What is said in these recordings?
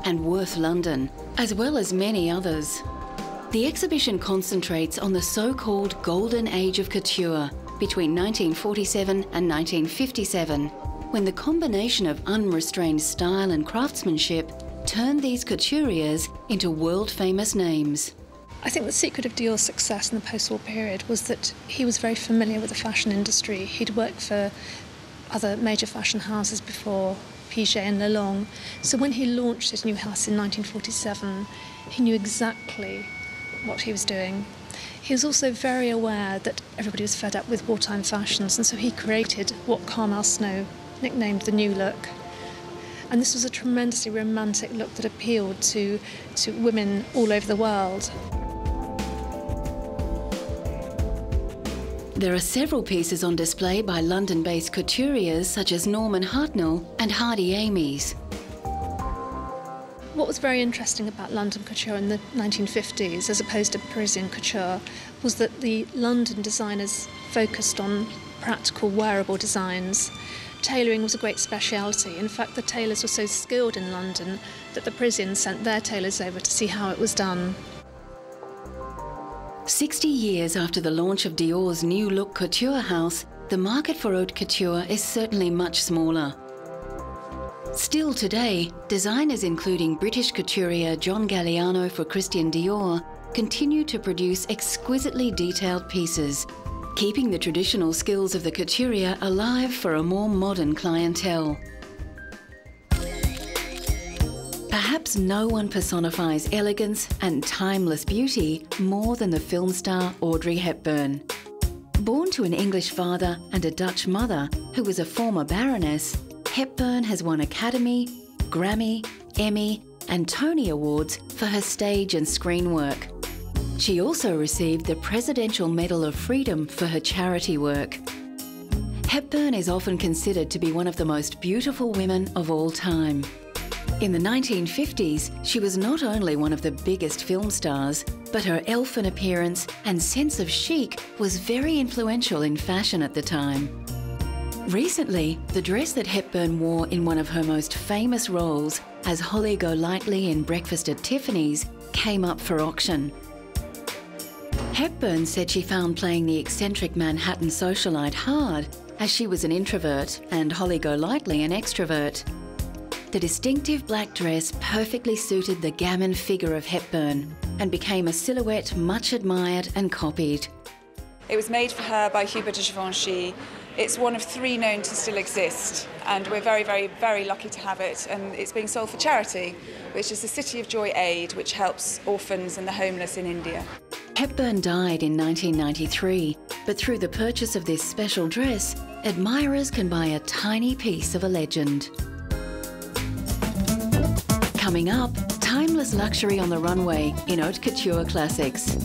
and Worth London, as well as many others. The exhibition concentrates on the so-called Golden Age of Couture between 1947 and 1957, when the combination of unrestrained style and craftsmanship turned these couturiers into world-famous names. I think the secret of Dior's success in the post-war period was that he was very familiar with the fashion industry. He'd worked for other major fashion houses before, Piaget and Lalonde. So when he launched his new house in 1947, he knew exactly what he was doing. He was also very aware that everybody was fed up with wartime fashions, and so he created what Carmel Snow nicknamed the New Look. And this was a tremendously romantic look that appealed to women all over the world. There are several pieces on display by London-based couturiers such as Norman Hartnell and Hardy Amies. What was very interesting about London couture in the 1950s, as opposed to Parisian couture, was that the London designers focused on practical, wearable designs. Tailoring was a great speciality. In fact, the tailors were so skilled in London that the Parisians sent their tailors over to see how it was done. 60 years after the launch of Dior's New Look couture house, the market for haute couture is certainly much smaller. Still today, designers including British couturier John Galliano for Christian Dior continue to produce exquisitely detailed pieces, keeping the traditional skills of the couturier alive for a more modern clientele. Perhaps no one personifies elegance and timeless beauty more than the film star Audrey Hepburn. Born to an English father and a Dutch mother who was a former baroness, Hepburn has won Academy, Grammy, Emmy and Tony Awards for her stage and screen work. She also received the Presidential Medal of Freedom for her charity work. Hepburn is often considered to be one of the most beautiful women of all time. In the 1950s, she was not only one of the biggest film stars, but her elfin appearance and sense of chic was very influential in fashion at the time. Recently, the dress that Hepburn wore in one of her most famous roles as Holly Golightly in Breakfast at Tiffany's came up for auction. Hepburn said she found playing the eccentric Manhattan socialite hard, as she was an introvert and Holly Golightly an extrovert. The distinctive black dress perfectly suited the gammon figure of Hepburn and became a silhouette much admired and copied. It was made for her by Hubert de Givenchy. It's one of 3 known to still exist, and we're very, very, very lucky to have it. And it's being sold for charity, which is the City of Joy Aid, which helps orphans and the homeless in India. Hepburn died in 1993, but through the purchase of this special dress, admirers can buy a tiny piece of a legend. Coming up, timeless luxury on the runway in haute couture classics.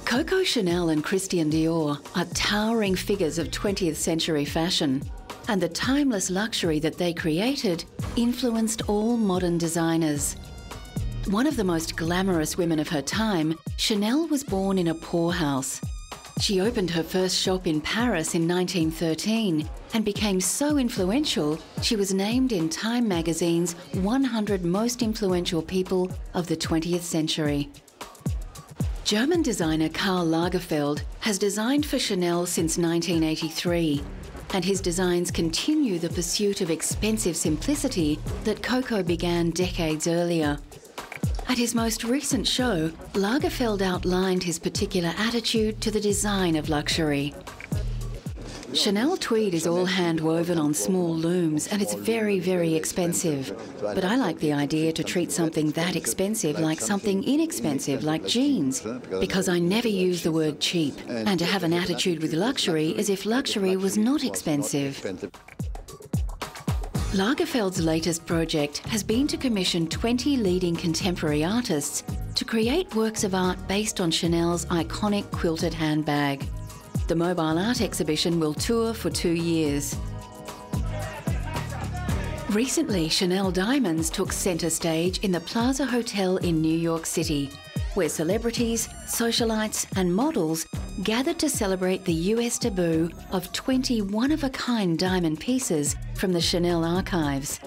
Coco Chanel and Christian Dior are towering figures of 20th century fashion, and the timeless luxury that they created influenced all modern designers. One of the most glamorous women of her time, Chanel was born in a poorhouse. She opened her first shop in Paris in 1913 and became so influential, she was named in Time magazine's 100 most influential people of the 20th century. German designer Karl Lagerfeld has designed for Chanel since 1983, and his designs continue the pursuit of expensive simplicity that Coco began decades earlier. At his most recent show, Lagerfeld outlined his particular attitude to the design of luxury. Chanel tweed is all hand-woven on small looms and it's very, very expensive. But I like the idea to treat something that expensive like something inexpensive, like jeans, because I never use the word cheap, and to have an attitude with luxury as if luxury was not expensive. Lagerfeld's latest project has been to commission 20 leading contemporary artists to create works of art based on Chanel's iconic quilted handbag. The mobile art exhibition will tour for 2 years. Recently, Chanel diamonds took centre stage in the Plaza Hotel in New York City. where celebrities, socialites and models gathered to celebrate the US debut of 20 one-of-a-kind diamond pieces from the Chanel archives.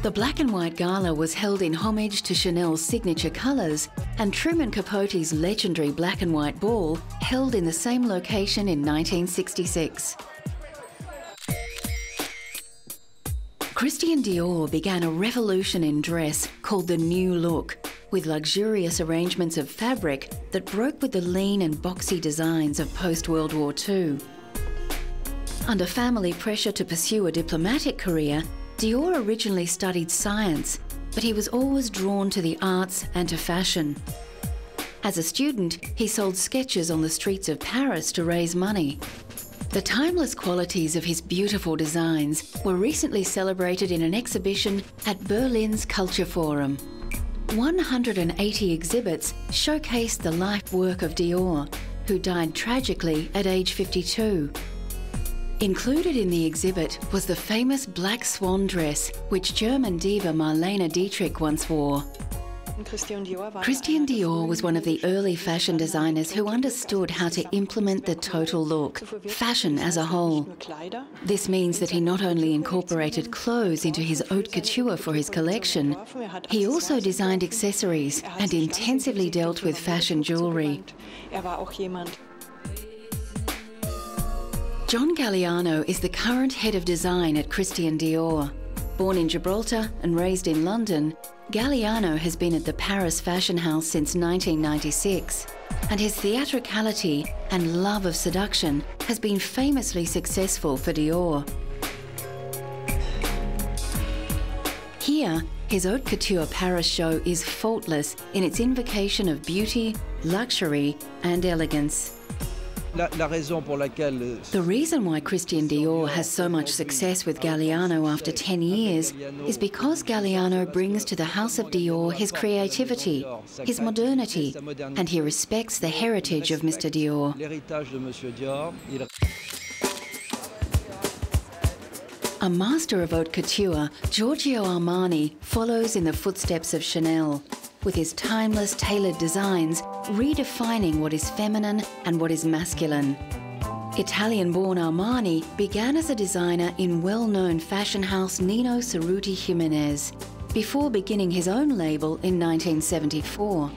The black and white gala was held in homage to Chanel's signature colours, and Truman Capote's legendary black and white ball held in the same location in 1966. Christian Dior began a revolution in dress called the New Look, with luxurious arrangements of fabric that broke with the lean and boxy designs of post-World War II. Under family pressure to pursue a diplomatic career, Dior originally studied science, but he was always drawn to the arts and to fashion. As a student, he sold sketches on the streets of Paris to raise money. The timeless qualities of his beautiful designs were recently celebrated in an exhibition at Berlin's Culture Forum. 180 exhibits showcased the life work of Dior, who died tragically at age 52. Included in the exhibit was the famous black swan dress, which German diva Marlene Dietrich once wore. Christian Dior was one of the early fashion designers who understood how to implement the total look, fashion as a whole. This means that he not only incorporated clothes into his haute couture for his collection, he also designed accessories and intensively dealt with fashion jewellery. John Galliano is the current head of design at Christian Dior. Born in Gibraltar and raised in London, Galliano has been at the Paris fashion house since 1996, and his theatricality and love of seduction has been famously successful for Dior. Here, his haute couture Paris show is faultless in its invocation of beauty, luxury and elegance. The reason why Christian Dior has so much success with Galliano after 10 years is because Galliano brings to the House of Dior his creativity, his modernity, and he respects the heritage of Mr. Dior. A master of haute couture, Giorgio Armani follows in the footsteps of Chanel, with his timeless tailored designs redefining what is feminine and what is masculine. Italian-born Armani began as a designer in well-known fashion house Nino Cerruti Jimenez, before beginning his own label in 1974.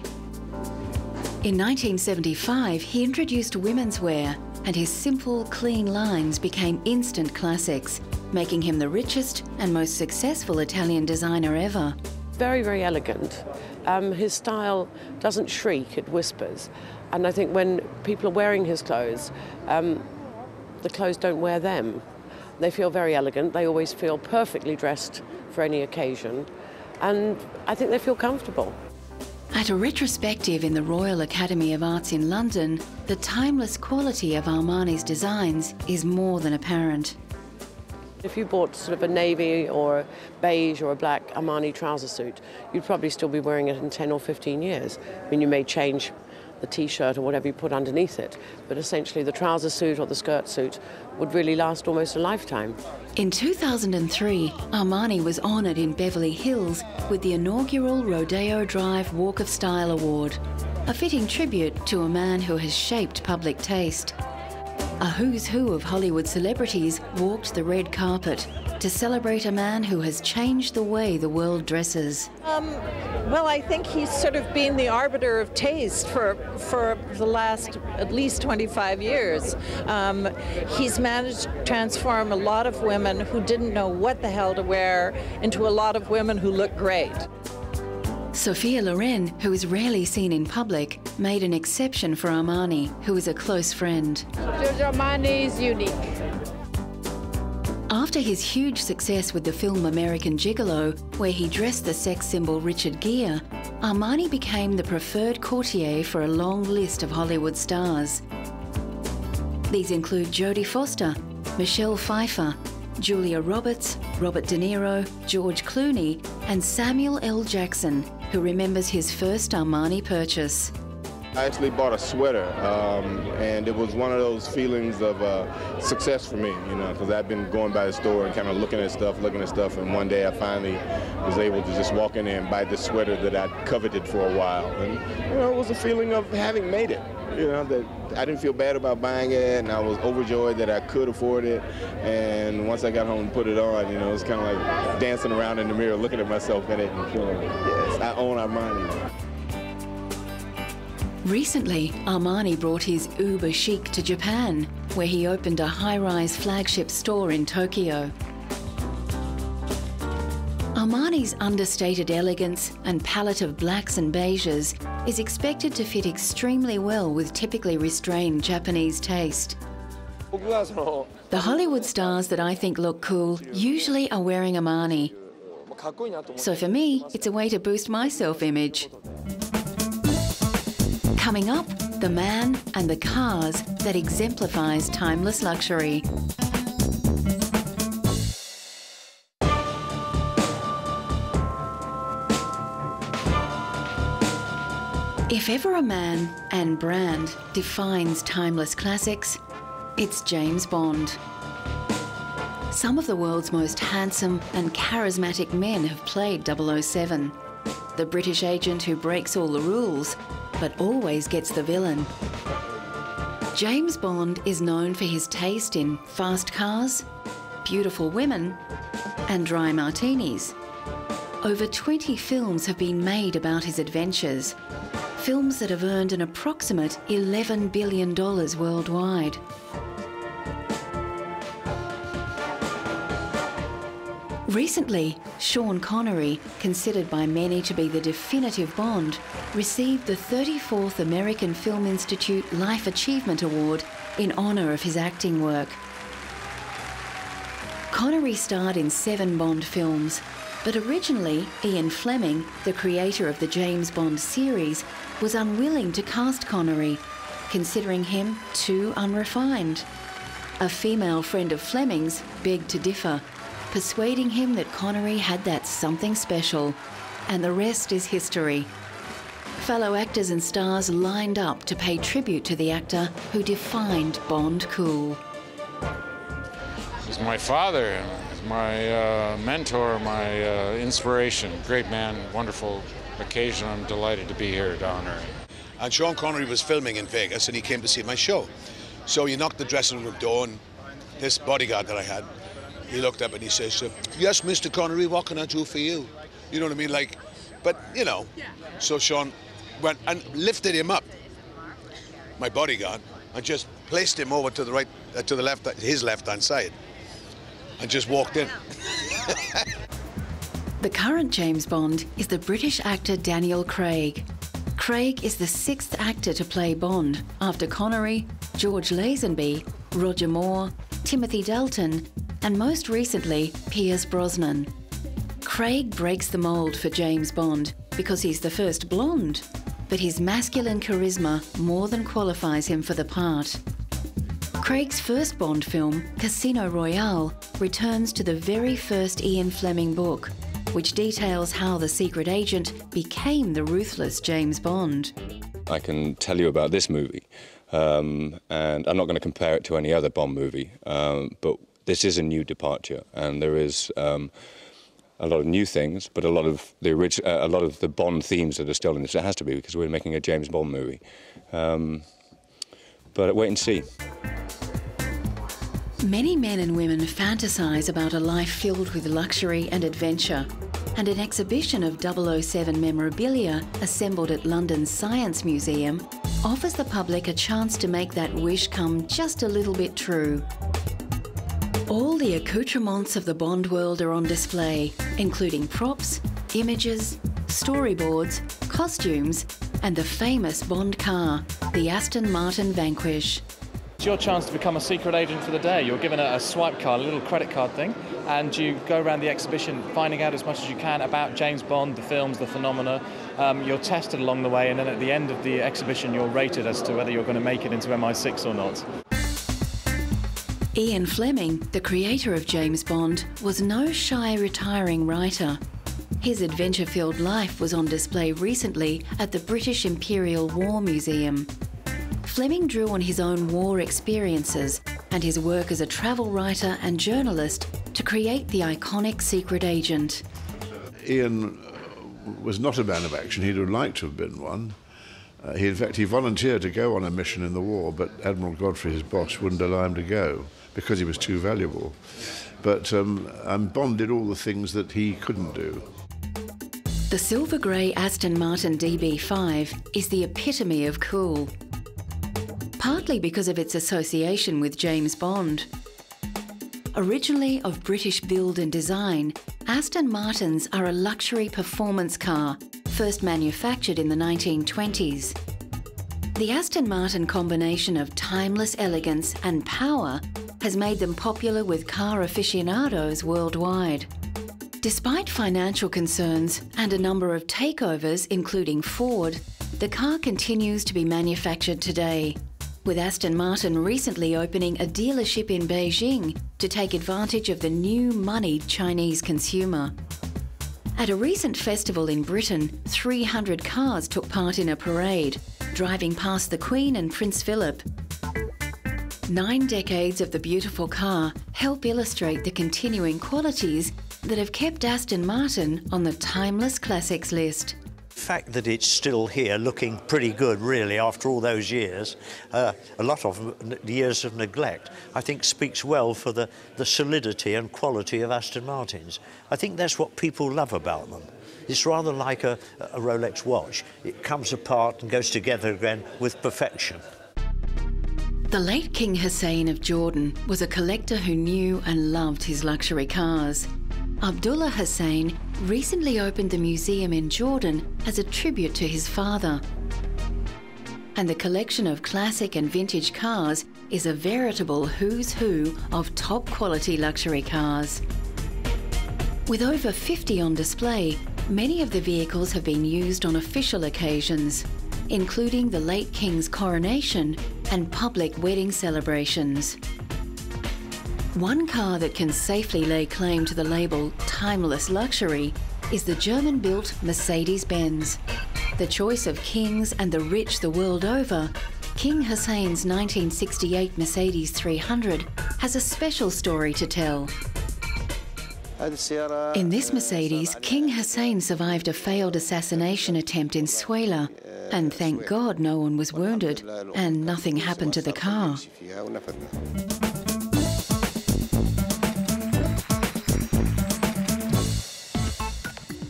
In 1975, he introduced women's wear, and his simple, clean lines became instant classics, making him the richest and most successful Italian designer ever. Very, very elegant. His style doesn't shriek, it whispers. And I think when people are wearing his clothes, the clothes don't wear them. They feel very elegant, they always feel perfectly dressed for any occasion, and I think they feel comfortable. At a retrospective in the Royal Academy of Arts in London, the timeless quality of Armani's designs is more than apparent. If you bought sort of a navy or a beige or a black Armani trouser suit, you'd probably still be wearing it in 10 or 15 years. I mean, you may change the t-shirt or whatever you put underneath it, but essentially the trouser suit or the skirt suit would really last almost a lifetime. In 2003, Armani was honoured in Beverly Hills with the inaugural Rodeo Drive Walk of Style Award, a fitting tribute to a man who has shaped public taste. A who's who of Hollywood celebrities walked the red carpet to celebrate a man who has changed the way the world dresses. Well, I think he's sort of been the arbiter of taste for the last at least 25 years. He's managed to transform a lot of women who didn't know what the hell to wear into a lot of women who look great. Sophia Loren, who is rarely seen in public, made an exception for Armani, who is a close friend. Giorgio Armani is unique. After his huge success with the film American Gigolo, where he dressed the sex symbol Richard Gere, Armani became the preferred courtier for a long list of Hollywood stars. These include Jodie Foster, Michelle Pfeiffer, Julia Roberts, Robert De Niro, George Clooney, and Samuel L. Jackson, who remembers his first Armani purchase. I actually bought a sweater, and it was one of those feelings of success for me, you know, because I've been going by the store and kind of looking at stuff, and one day I finally was able to just walk in there and buy this sweater that I'd coveted for a while. And, you know, it was a feeling of having made it, you know, that I didn't feel bad about buying it, and I was overjoyed that I could afford it. And once I got home and put it on, you know, it was kind of like dancing around in the mirror, looking at myself in it and feeling, yes, I own Armani. Recently, Armani brought his uber chic to Japan, where he opened a high-rise flagship store in Tokyo. Armani's understated elegance and palette of blacks and beiges is expected to fit extremely well with typically restrained Japanese taste. The Hollywood stars that I think look cool usually are wearing Armani. So for me, it's a way to boost my self-image. Coming up, the man and the cars that exemplifies timeless luxury. If ever a man and brand defines timeless classics, it's James Bond. Some of the world's most handsome and charismatic men have played 007. The British agent who breaks all the rules, but always gets the villain. James Bond is known for his taste in fast cars, beautiful women, and dry martinis. Over 20 films have been made about his adventures, films that have earned an approximate $11 billion worldwide. Recently, Sean Connery, considered by many to be the definitive Bond, received the 34th American Film Institute Life Achievement Award in honour of his acting work. Connery starred in 7 Bond films, but originally Ian Fleming, the creator of the James Bond series, was unwilling to cast Connery, considering him too unrefined. A female friend of Fleming's begged to differ, persuading him that Connery had that something special, and the rest is history. Fellow actors and stars lined up to pay tribute to the actor who defined Bond cool. He's my father, my mentor, my inspiration. Great man, wonderful occasion. I'm delighted to be here to honor him. And Sean Connery was filming in Vegas, and he came to see my show. So he knocked the dressing room door, and this bodyguard that I had, he looked up and he says, "Yes, Mr. Connery, what can I do for you?" You know what I mean? Like, but, you know. So Sean went and lifted him up, my bodyguard, and just placed him over to the right, to the left, his left-hand side, and just walked in. The current James Bond is the British actor Daniel Craig. Craig is the 6th actor to play Bond, after Connery, George Lazenby, Roger Moore, Timothy Dalton, and most recently, Pierce Brosnan. Craig breaks the mould for James Bond because he's the first blonde, but his masculine charisma more than qualifies him for the part. Craig's first Bond film, Casino Royale, returns to the very first Ian Fleming book, which details how the secret agent became the ruthless James Bond. I can tell you about this movie, and I'm not going to compare it to any other Bond movie, but this is a new departure, and there is a lot of new things, but a lot of the Bond themes that are still in this. It has to be, because we're making a James Bond movie. But wait and see. Many men and women fantasise about a life filled with luxury and adventure, and an exhibition of 007 memorabilia assembled at London's Science Museum offers the public a chance to make that wish come just a little bit true. All the accoutrements of the Bond world are on display, including props, images, storyboards, costumes, and the famous Bond car, the Aston Martin Vanquish. It's your chance to become a secret agent for the day. You're given a swipe card, a little credit card thing, and you go around the exhibition finding out as much as you can about James Bond, the films, the phenomena. You're tested along the way, and then at the end of the exhibition you're rated as to whether you're going to make it into MI6 or not. Ian Fleming, the creator of James Bond, was no shy retiring writer. His adventure-filled life was on display recently at the British Imperial War Museum. Fleming drew on his own war experiences and his work as a travel writer and journalist to create the iconic secret agent. Ian was not a man of action. He'd have liked to have been one. In fact, he volunteered to go on a mission in the war, but Admiral Godfrey, his boss, wouldn't allow him to go because he was too valuable. But Bond did all the things that he couldn't do. The silver grey Aston Martin DB5 is the epitome of cool, partly because of its association with James Bond. Originally of British build and design, Aston Martins are a luxury performance car, first manufactured in the 1920s. The Aston Martin combination of timeless elegance and power has made them popular with car aficionados worldwide. Despite financial concerns and a number of takeovers, including Ford, the car continues to be manufactured today, with Aston Martin recently opening a dealership in Beijing to take advantage of the new moneyed Chinese consumer. At a recent festival in Britain, 300 cars took part in a parade, driving past the Queen and Prince Philip. 9 decades of the beautiful car help illustrate the continuing qualities that have kept Aston Martin on the Timeless Classics list. The fact that it's still here looking pretty good, really, after all those years, a lot of years of neglect, I think speaks well for the solidity and quality of Aston Martins. I think that's what people love about them. It's rather like a Rolex watch. It comes apart and goes together again with perfection. The late King Hussein of Jordan was a collector who knew and loved his luxury cars. Abdullah Hussein recently opened the museum in Jordan as a tribute to his father. And the collection of classic and vintage cars is a veritable who's who of top quality luxury cars. With over 50 on display, many of the vehicles have been used on official occasions, including the late King's coronation and public wedding celebrations. One car that can safely lay claim to the label timeless luxury is the German-built Mercedes-Benz. The choice of kings and the rich the world over, King Hussein's 1968 Mercedes 300 has a special story to tell. In this Mercedes, King Hussein survived a failed assassination attempt in Suela, and thank God no one was wounded and nothing happened to the car.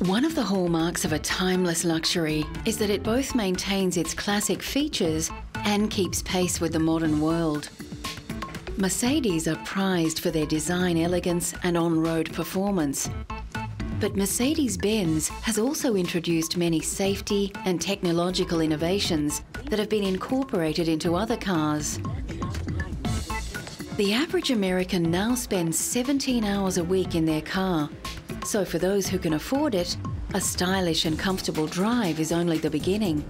One of the hallmarks of a timeless luxury is that it both maintains its classic features and keeps pace with the modern world. Mercedes are prized for their design elegance and on-road performance. But Mercedes-Benz has also introduced many safety and technological innovations that have been incorporated into other cars. The average American now spends 17 hours a week in their car. So for those who can afford it, a stylish and comfortable drive is only the beginning.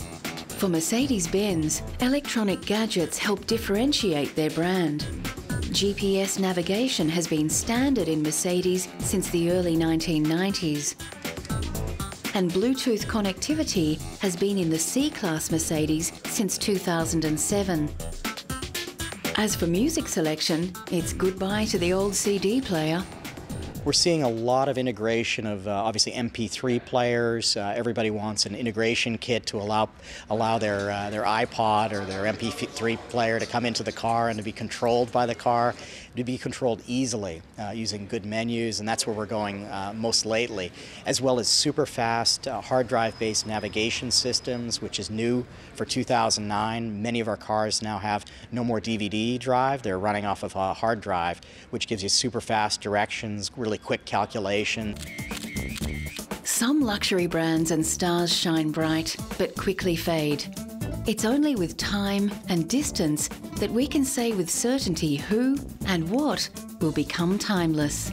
For Mercedes-Benz, electronic gadgets help differentiate their brand. GPS navigation has been standard in Mercedes since the early 1990s. And Bluetooth connectivity has been in the C-Class Mercedes since 2007. As for music selection, it's goodbye to the old CD player. We're seeing a lot of integration of obviously MP3 players. Everybody wants an integration kit to allow their iPod or their MP3 player to come into the car and to be controlled by the car, to be controlled easily using good menus, and that's where we're going most lately, as well as super fast hard drive-based navigation systems, which is new for 2009. Many of our cars now have no more DVD drive. They're running off of a hard drive, which gives you super fast directions, really quick calculation. Some luxury brands and stars shine bright, but quickly fade. It's only with time and distance that we can say with certainty who and what will become timeless.